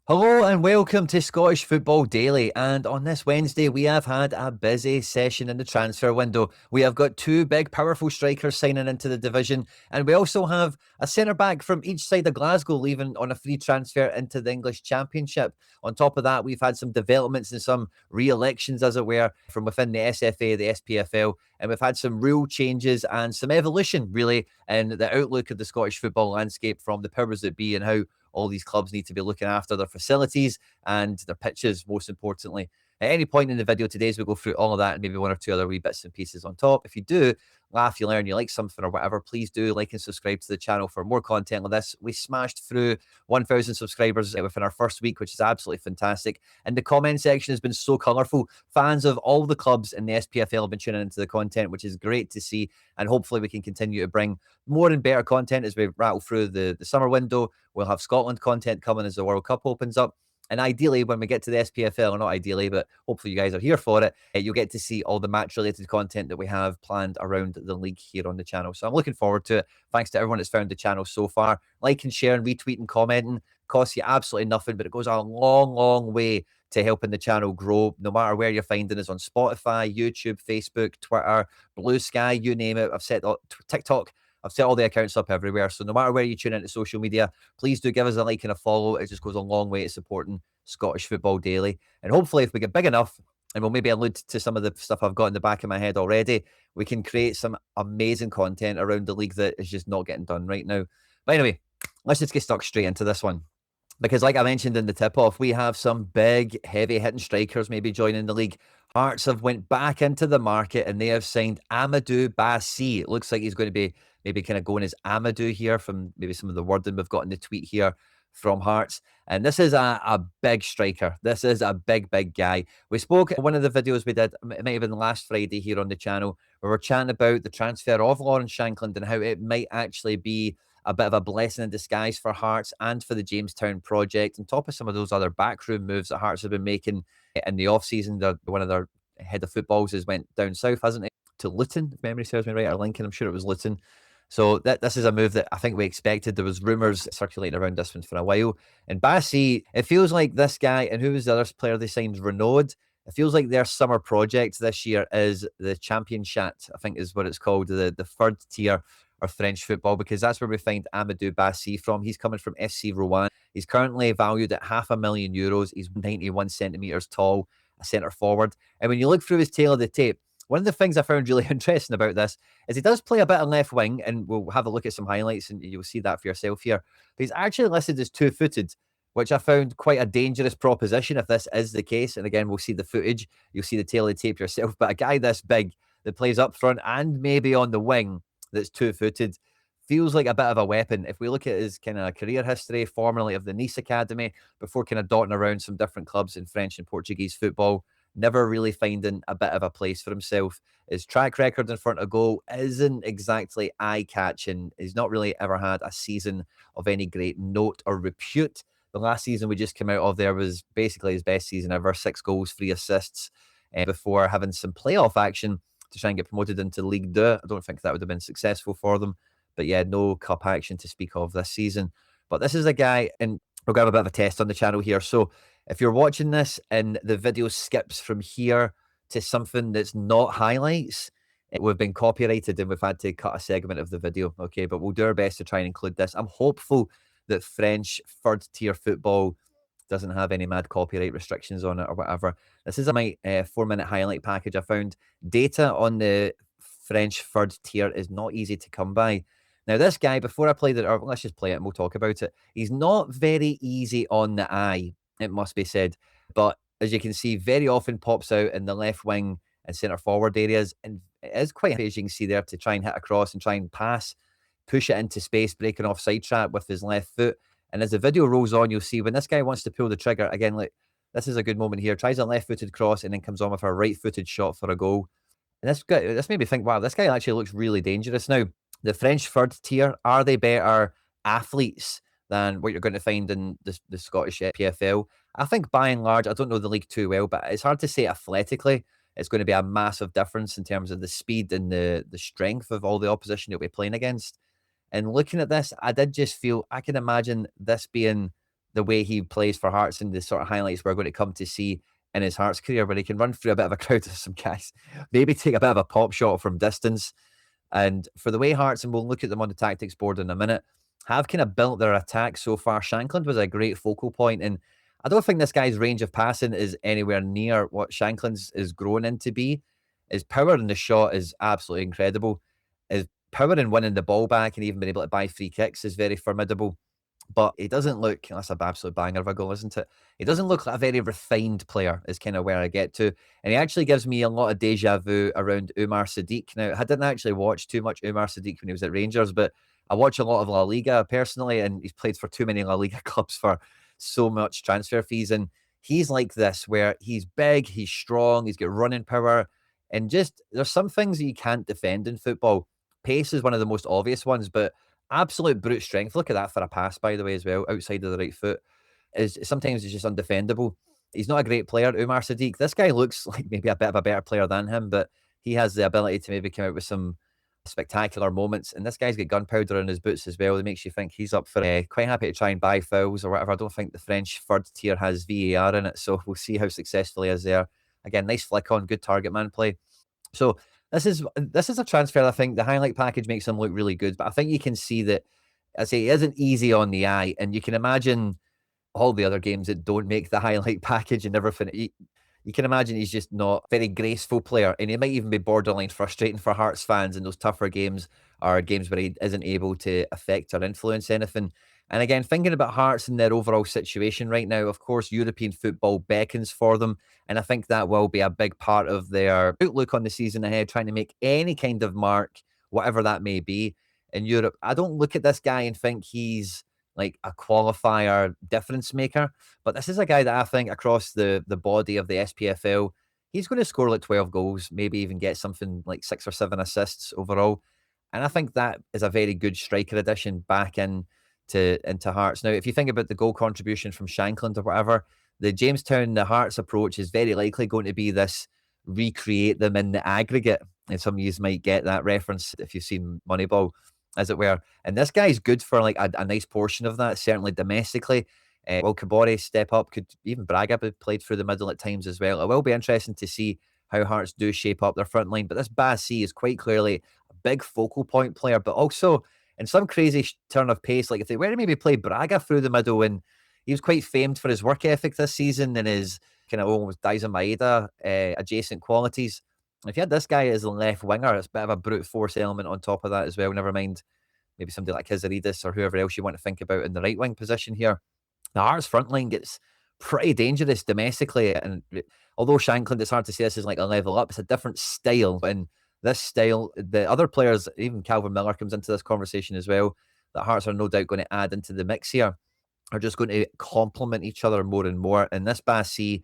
Hello and welcome to Scottish Football Daily. And on this Wednesday, we have had a busy session in the transfer window. We have got two big, powerful strikers signing into the division, and we also have a centre back from each side of Glasgow leaving on a free transfer into the English Championship. On top of that, we've had some developments and some re-elections, as it were, from within the SFA, the SPFL, and we've had some rule changes and some evolution, really, in the outlook of the Scottish football landscape from the powers that be and how all these clubs need to be looking after their facilities and their pitches, most importantly. At any point in the video today, as we go through all of that and maybe one or two other wee bits and pieces on top. If you do laugh, you learn, you like something or whatever, please do like and subscribe to the channel for more content like this. We smashed through 1,000 subscribers within our first week, which is absolutely fantastic. And the comment section has been so colourful. Fans of all the clubs in the SPFL have been tuning into the content, which is great to see. And hopefully we can continue to bring more and better content as we rattle through the summer window. We'll have Scotland content coming as the World Cup opens up. And ideally, when we get to the SPFL, or not ideally, but hopefully you guys are here for it, you'll get to see all the match-related content that we have planned around the league here on the channel. So I'm looking forward to it. Thanks to everyone that's found the channel so far. Like and share and retweet and commenting. Costs you absolutely nothing, but it goes a long, long way to helping the channel grow, no matter where you're finding us on Spotify, YouTube, Facebook, Twitter, Blue Sky, you name it. I've set TikTok. I've set all the accounts up everywhere. So no matter where you tune into social media, please do give us a like and a follow. It just goes a long way to supporting Scottish Football Daily. And hopefully, if we get big enough, and we'll maybe allude to some of the stuff I've got in the back of my head already, we can create some amazing content around the league that is just not getting done right now. But anyway, let's just get stuck straight into this one. Because like I mentioned in the tip-off, we have some big, heavy-hitting strikers maybe joining the league. Hearts have went back into the market and they have signed Amadou Ba-Sy. It looks like he's going to be maybe kind of going as Amadou here from maybe some of the wording we've got in the tweet here from Hearts. And this is a big striker. This is a big, big guy. We spoke in one of the videos we did, it might have been last Friday here on the channel, where we're chatting about the transfer of Lawrence Shankland and how it might actually be a bit of a blessing in disguise for Hearts and for the Jamestown project, on top of some of those other backroom moves that Hearts have been making in the off-season. One of their head of footballs has went down south, hasn't it, to Luton, if memory serves me right, or Lincoln. I'm sure it was Luton. So this is a move that I think we expected. There was rumours circulating around this one for a while. And Ba-Sy, it feels like this guy, and who was the other player they signed, Renaud? It feels like their summer project this year is the Championship, I think is what it's called, the third tier of French football, because that's where we find Amadou Ba-Sy from. He's coming from FC Rouen. He's currently valued at €500,000. He's 91 centimetres tall, a centre forward. And when you look through his tail of the tape, one of the things I found really interesting about this is he does play a bit of left wing, and we'll have a look at some highlights and you'll see that for yourself here. But he's actually listed as two-footed, which I found quite a dangerous proposition if this is the case. And again, we'll see the footage. You'll see the tail of the tape yourself. But a guy this big that plays up front and maybe on the wing that's two-footed feels like a bit of a weapon. If we look at his kind of career history, formerly of the Nice Academy, before kind of dotting around some different clubs in French and Portuguese football, never really finding a bit of a place for himself. His track record in front of goal isn't exactly eye-catching. He's not really ever had a season of any great note or repute. The last season we just came out of there was basically his best season ever, 6 goals, 3 assists, before having some playoff action to try and get promoted into League 2. I don't think that would have been successful for them. But yeah, no cup action to speak of this season. But this is a guy, and we're going to have a bit of a test on the channel here. So if you're watching this and the video skips from here to something that's not highlights, we've been copyrighted and we've had to cut a segment of the video. Okay, but we'll do our best to try and include this. I'm hopeful that French third tier football doesn't have any mad copyright restrictions on it or whatever. This is my 4-minute highlight package. I found data on the French third tier is not easy to come by. Now, this guy, before I played it, or let's just play it and we'll talk about it. He's not very easy on the eye, it must be said. But as you can see, very often pops out in the left wing and centre forward areas. And it is quite happy, as you can see there, to try and hit across and try and pass, push it into space, breaking off side trap with his left foot. And as the video rolls on, you'll see when this guy wants to pull the trigger, again, like this is a good moment here, tries a left-footed cross and then comes on with a right-footed shot for a goal. And this made me think, wow, this guy actually looks really dangerous. Now, the French third tier, are they better athletes than what you're going to find in the Scottish PFL? I think by and large, I don't know the league too well, but it's hard to say athletically it's going to be a massive difference in terms of the speed and the strength of all the opposition you'll be playing against. And looking at this, I did just feel, I can imagine this being the way he plays for Hearts and the sort of highlights we're going to come to see in his Hearts career, where he can run through a bit of a crowd of some guys, maybe take a bit of a pop shot from distance. And for the way Hearts, and we'll look at them on the tactics board in a minute, have kind of built their attack so far, Shankland was a great focal point. And I don't think this guy's range of passing is anywhere near what Shankland's is grown into be. His power in the shot is absolutely incredible. His power in winning the ball back and even being able to buy free kicks is very formidable. But he doesn't look, that's an absolute banger of a goal, isn't it? He doesn't look like a very refined player, is kind of where I get to. And he actually gives me a lot of deja vu around Umar Sadiq. Now, I didn't actually watch too much Umar Sadiq when he was at Rangers, but I watch a lot of La Liga personally, and he's played for too many La Liga clubs for so much transfer fees. And he's like this, where he's big, he's strong, he's got running power, and just there's some things that you can't defend in football. Pace is one of the most obvious ones, but absolute brute strength. Look at that for a pass, by the way, as well, outside of the right foot. Is sometimes it's just undefendable. He's not a great player, Umar Sadiq. This guy looks like maybe a bit of a better player than him, but he has the ability to maybe come out with some spectacular moments. And this guy's got gunpowder in his boots as well. That makes you think he's up for quite happy to try and buy fouls or whatever. I don't think the French third tier has VAR in it, so we'll see how successful he is there. Again, nice flick on, good target man play. So this is a transfer. I think the highlight package makes him look really good, but I think you can see that, I say, it isn't easy on the eye, and you can imagine all the other games that don't make the highlight package and everything. You can imagine he's just not a very graceful player, and he might even be borderline frustrating for Hearts fans in those tougher games or games where he isn't able to affect or influence anything. And again, thinking about Hearts and their overall situation right now, of course, European football beckons for them. And I think that will be a big part of their outlook on the season ahead, trying to make any kind of mark, whatever that may be, in Europe. I don't look at this guy and think he's like a qualifier difference maker, but this is a guy that I think across the body of the SPFL, he's going to score like 12 goals, maybe even get something like 6 or 7 assists overall. And I think that is a very good striker addition back into Hearts. Now, if you think about the goal contribution from Shankland or whatever, the Hearts approach is very likely going to be this recreate them in the aggregate. And some of you might get that reference if you've seen Moneyball, as it were. And this guy's good for like a nice portion of that, certainly domestically. Will Kabore step up? Could even Braga be played through the middle at times as well? It will be interesting to see how Hearts do shape up their front line. But this Ba-Sy is quite clearly a big focal point player, but also in some crazy turn of pace. Like if they were to maybe play Braga through the middle, and he was quite famed for his work ethic this season and his kind of almost Dyson Maeda adjacent qualities. If you had this guy as a left winger, it's a bit of a brute force element on top of that as well. Never mind maybe somebody like Kizaridis or whoever else you want to think about in the right wing position here. The Hearts front line gets pretty dangerous domestically. And although Shankland, it's hard to say this is like a level up, it's a different style. And this style, the other players, even Calvin Miller comes into this conversation as well, that Hearts are no doubt going to add into the mix here, are just going to complement each other more and more. And this Ba-Sy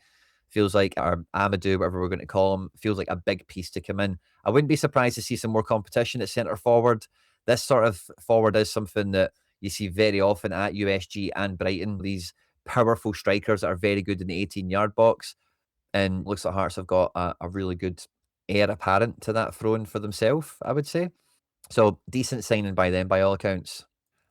feels like, or Amadou, whatever we're going to call him, feels like a big piece to come in. I wouldn't be surprised to see some more competition at centre forward. This sort of forward is something that you see very often at USG and Brighton. These powerful strikers that are very good in the 18-yard box. And looks like Hearts have got a really good heir apparent to that throne for themselves, I would say. So decent signing by them, by all accounts.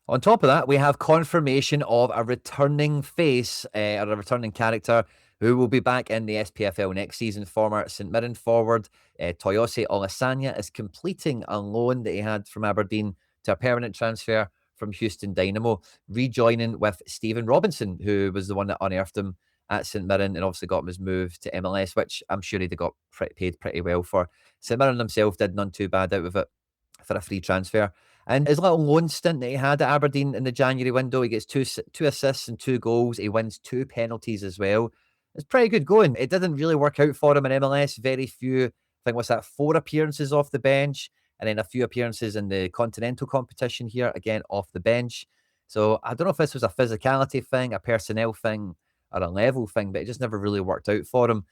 On top of that, we have confirmation of a returning face, or a returning character who will be back in the SPFL next season. Former St Mirren forward Toyosi Olusanya is completing a loan that he had from Aberdeen to a permanent transfer from Houston Dynamo, rejoining with Stephen Robinson, who was the one that unearthed him at St Mirren and obviously got him his move to MLS, which I'm sure he'd have got paid pretty well for. St Mirren himself did none too bad out of it for a free transfer. And his little loan stint that he had at Aberdeen in the January window, he gets two assists and 2 goals. He wins 2 penalties as well. It's pretty good going. It didn't really work out for him in MLS. Very few, I think, what's that, 4 appearances off the bench, and then a few appearances in the continental competition here, again, off the bench. So I don't know if this was a physicality thing, a personnel thing, or a level thing, but it just never really worked out for him.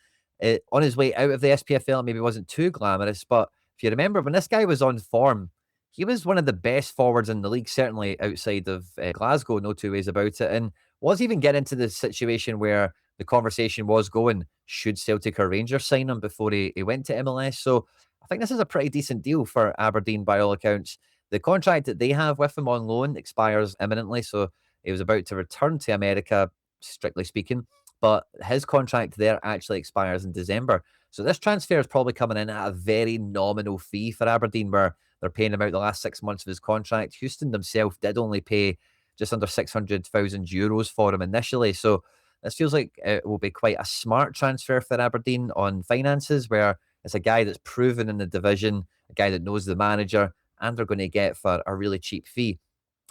On his way out of the SPFL, maybe wasn't too glamorous, but if you remember, when this guy was on form, he was one of the best forwards in the league, certainly outside of Glasgow, no two ways about it. And was even getting into the situation where the conversation was going, should Celtic or Rangers sign him before he went to MLS? So I think this is a pretty decent deal for Aberdeen by all accounts. The contract that they have with him on loan expires imminently, so He was about to return to America, strictly speaking, but his contract there actually expires in December. So this transfer is probably coming in at a very nominal fee for Aberdeen, where they're paying him out the last 6 months of his contract. Houston themselves did only pay just under €600,000 for him initially. So this feels like it will be quite a smart transfer for Aberdeen on finances, where it's a guy that's proven in the division, a guy that knows the manager, and they're going to get for a really cheap fee.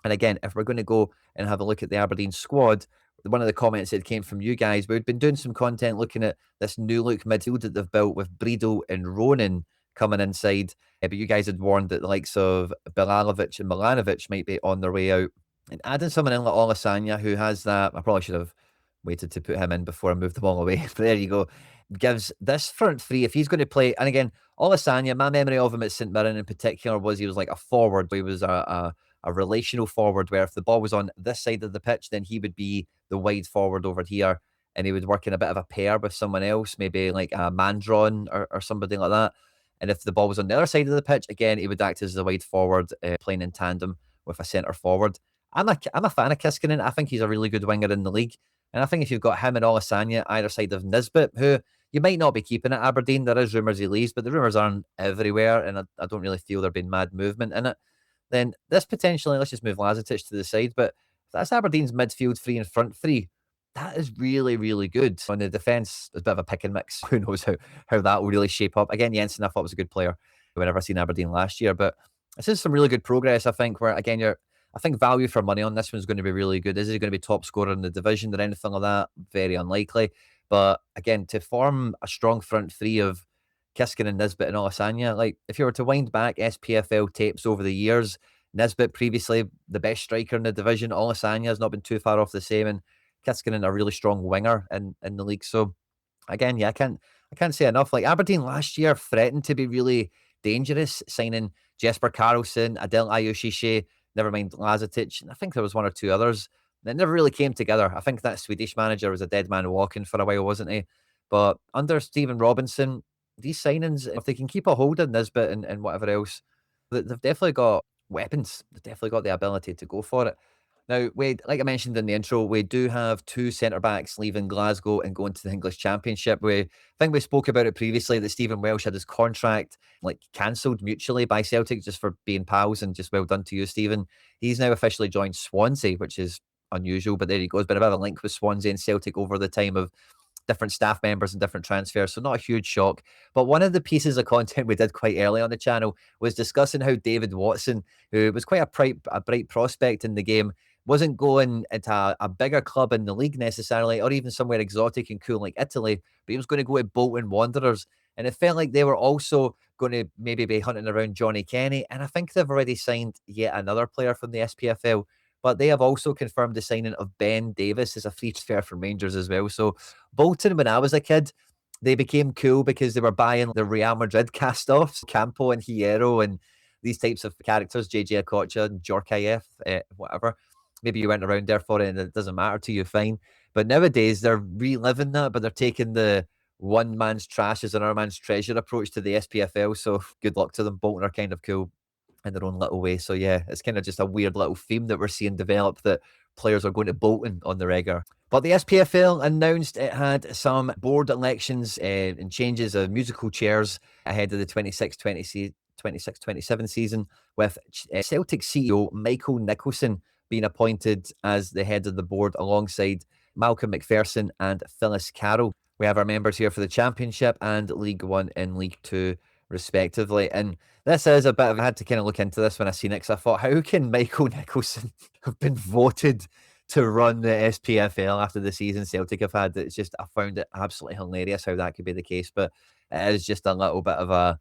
And again, if we're going to go and have a look at the Aberdeen squad, one of the comments that came from you guys, we've been doing some content looking at this new look midfield that they've built with Breedle and Ronan coming inside. But you guys had warned that the likes of Bilalovic and Milanovic might be on their way out. And adding someone in like Olusanya, who has that, I probably should have waited to put him in before I moved them all away. But there you go. Gives this front three, if he's going to play, and again, Olusanya, my memory of him at St Mirren in particular was he was like a forward. He was a relational forward, where if the ball was on this side of the pitch, then he would be the wide forward over here, and he would work in a bit of a pair with someone else, maybe like a Mandron or somebody like that. And if the ball was on the other side of the pitch, again, he would act as the wide forward, playing in tandem with a centre forward. I'm a fan of Kiskinen. I think he's a really good winger in the league. And I think if you've got him and Olusanya either side of Nisbet, who you might not be keeping at Aberdeen, there is rumours he leaves, but the rumours aren't everywhere, and I don't really feel there being mad movement in it. Then this potentially, let's just move Lazetic to the side, but if that's Aberdeen's midfield three and front three, that is really, really good. On the defence, it's a bit of a pick and mix. Who knows how that will really shape up. Again, Jensen, I thought was a good player whenever I seen Aberdeen last year, but this is some really good progress, I think, where again, I think value for money on this one's going to be really good. Is he going to be top scorer in the division or anything like that? Very unlikely. But again, to form a strong front three of Kiskin and Nisbet and Olusanya, like if you were to wind back SPFL tapes over the years, Nisbet previously the best striker in the division. Olusanya has not been too far off the same, and Kiskinen a really strong winger in the league. So again, yeah, I can't say enough. Like Aberdeen last year threatened to be really dangerous, signing Jesper Karlsson, Adel Ayoshishe, never mind Lazetic, and I think there was one or two others. That never really came together. I think that Swedish manager was a dead man walking for a while, wasn't he? But under Stephen Robinson, these signings, if they can keep a hold of Nisbet and whatever else, they've definitely got weapons. They've definitely got the ability to go for it. Now, Wade, like I mentioned in the intro, we do have two centre backs leaving Glasgow and going to the English Championship. I think we spoke about it previously that Stephen Welsh had his contract like cancelled mutually by Celtic just for being pals, and just well done to you, Stephen. He's now officially joined Swansea, which is unusual, but there he goes. Been a bit of a link with Swansea and Celtic over the time of different staff members and different transfers, so not a huge shock. But one of the pieces of content we did quite early on the channel was discussing how David Watson, who was quite a bright prospect in the game, wasn't going into a bigger club in the league necessarily, or even somewhere exotic and cool like Italy, but he was going to go to Bolton Wanderers. And it felt like they were also going to maybe be hunting around Johnny Kenny. And I think they've already signed yet another player from the SPFL, but they have also confirmed the signing of Ben Davis as a free transfer from Rangers as well. So Bolton, when I was a kid, they became cool because they were buying the Real Madrid cast-offs, Campo and Hierro and these types of characters, JJ Okocha and Djorkaeff, whatever. Maybe you went around there for it and it doesn't matter to you, fine. But nowadays they're reliving that, but they're taking the one man's trash is another man's treasure approach to the SPFL. So good luck to them. Bolton are kind of cool in their own little way. So yeah, it's kind of just a weird little theme that we're seeing develop, that players are going to Bolton on the regular. But the SPFL announced it had some board elections and changes of musical chairs ahead of the 26-27 season, with Celtic CEO Michael Nicholson being appointed as the head of the board alongside Malcolm McPherson and Phyllis Carroll. We have our members here for the Championship and League One and League Two, respectively. And this is a bit of, I had to kind of look into this when I seen it, because I thought, how can Michael Nicholson have been voted to run the SPFL after the season Celtic have had? It's just, I found it absolutely hilarious how that could be the case. But it is just a little bit of a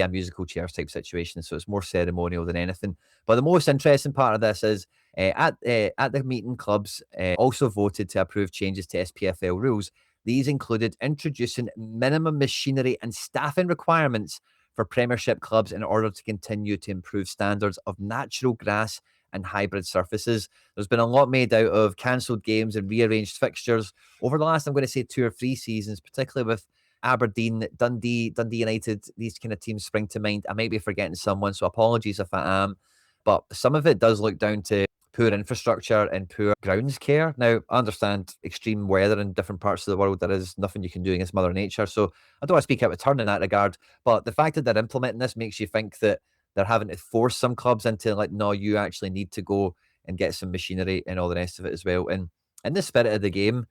musical chairs type situation. So it's more ceremonial than anything. But the most interesting part of this is at the meeting, clubs also voted to approve changes to SPFL rules. These included introducing minimum machinery and staffing requirements for Premiership clubs in order to continue to improve standards of natural grass and hybrid surfaces. There's been a lot made out of cancelled games and rearranged fixtures over the last, I'm going to say, 2 or 3 seasons, particularly with Aberdeen, Dundee United. These kind of teams spring to mind. I might be forgetting someone, so apologies if I am. But some of it does look down to poor infrastructure and poor grounds care. Now, I understand extreme weather in different parts of the world, there is nothing you can do against Mother Nature. So I don't want to speak out of turn in that regard, but the fact that they're implementing this makes you think that they're having to force some clubs into like, no, you actually need to go and get some machinery and all the rest of it as well. And in the spirit of the game,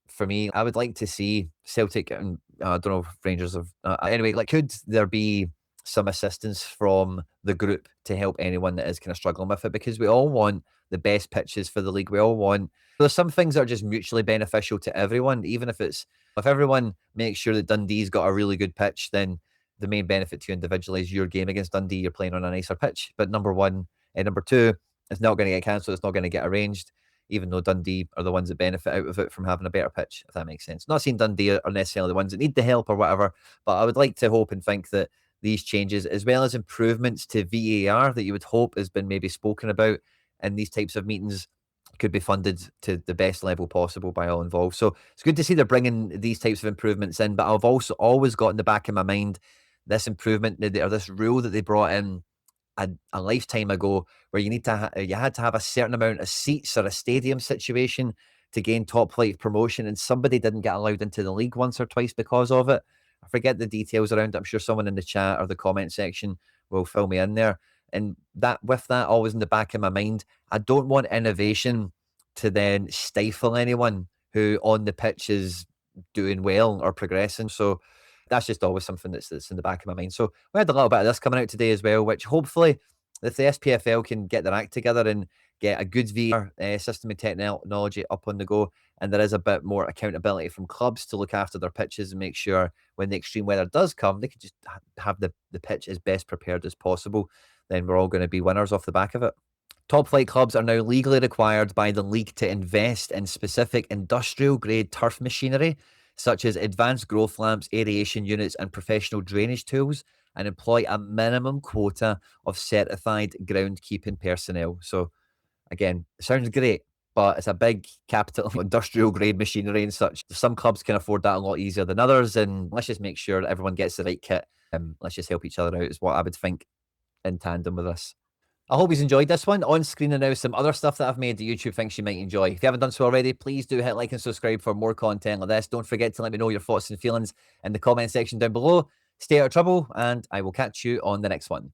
for me, I would like to see Celtic and I don't know if Rangers have anyway. Like, could there be some assistance from the group to help anyone that is kind of struggling with it? Because we all want the best pitches for the league. We all want. There's some things that are just mutually beneficial to everyone, even if everyone makes sure that Dundee's got a really good pitch, then the main benefit to you individually is your game against Dundee. You're playing on a nicer pitch. But number one and number two, it's not going to get cancelled. It's not going to get arranged, even though Dundee are the ones that benefit out of it from having a better pitch, if that makes sense. Not saying Dundee are necessarily the ones that need the help or whatever, but I would like to hope and think that these changes, as well as improvements to VAR that you would hope has been maybe spoken about in these types of meetings, could be funded to the best level possible by all involved. So it's good to see they're bringing these types of improvements in, but I've also always got in the back of my mind this improvement or this rule that they brought in a lifetime ago, where you had to have a certain amount of seats or a stadium situation to gain top flight promotion, and somebody didn't get allowed into the league once or twice because of it. I forget the details around it. I'm sure someone in the chat or the comment section will fill me in there. And that, with that always in the back of my mind, I don't want innovation to then stifle anyone who on the pitch is doing well or progressing. So that's just always something that's in the back of my mind. So we had a little bit of this coming out today as well, which hopefully, if the SPFL can get their act together and get a good VR system and technology up on the go, and there is a bit more accountability from clubs to look after their pitches and make sure when the extreme weather does come, they can just have the pitch as best prepared as possible, then we're all going to be winners off the back of it. Top flight clubs are now legally required by the league to invest in specific industrial grade turf machinery, such as advanced growth lamps, aeration units, and professional drainage tools, and employ a minimum quota of certified groundkeeping personnel. So, again, it sounds great, but it's a big capital industrial grade machinery and such. Some clubs can afford that a lot easier than others, and let's just make sure that everyone gets the right kit. Let's just help each other out, is what I would think in tandem with this. I hope you've enjoyed this one. On screen and now some other stuff that I've made that YouTube thinks you might enjoy. If you haven't done so already, please do hit like and subscribe for more content like this. Don't forget to let me know your thoughts and feelings in the comment section down below. Stay out of trouble, and I will catch you on the next one.